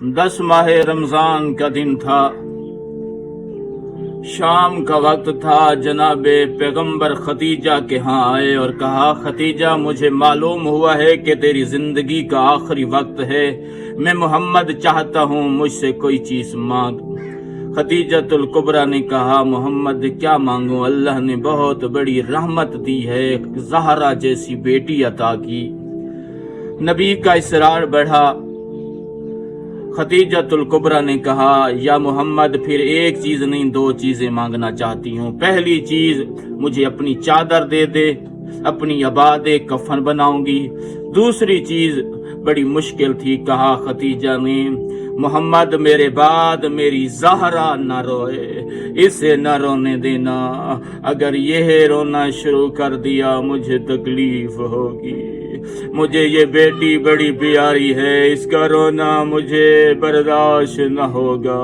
10 माह रमजान का दिन था, शाम का वक्त था। जनाबे पैगंबर खतीजा के यहाँ आए और कहा, खतीजा मुझे मालूम हुआ है कि तेरी जिंदगी का आखिरी वक्त है, मैं मोहम्मद चाहता हूँ मुझसे कोई चीज मांग। खतीजतुल कुबरा ने कहा, मोहम्मद क्या मांगूं, अल्लाह ने बहुत बड़ी रहमत दी है, ज़हरा जैसी बेटी अता की। नबी का इसरार बढ़ा। खतीजतुल कुबरा ने कहा, या मोहम्मद फिर एक चीज नहीं 2 चीजें मांगना चाहती हूँ। पहली चीज मुझे अपनी चादर दे दे, अपनी आबाद कफन बनाऊंगी। दूसरी चीज बड़ी मुश्किल थी। कहा खतीजा ने, मोहम्मद मेरे बाद मेरी ज़हरा न रोए, इसे न रोने देना, अगर यह रोना शुरू कर दिया मुझे तकलीफ होगी। मुझे ये बेटी बड़ी प्यारी है, इसका रोना मुझे बर्दाश्त न होगा।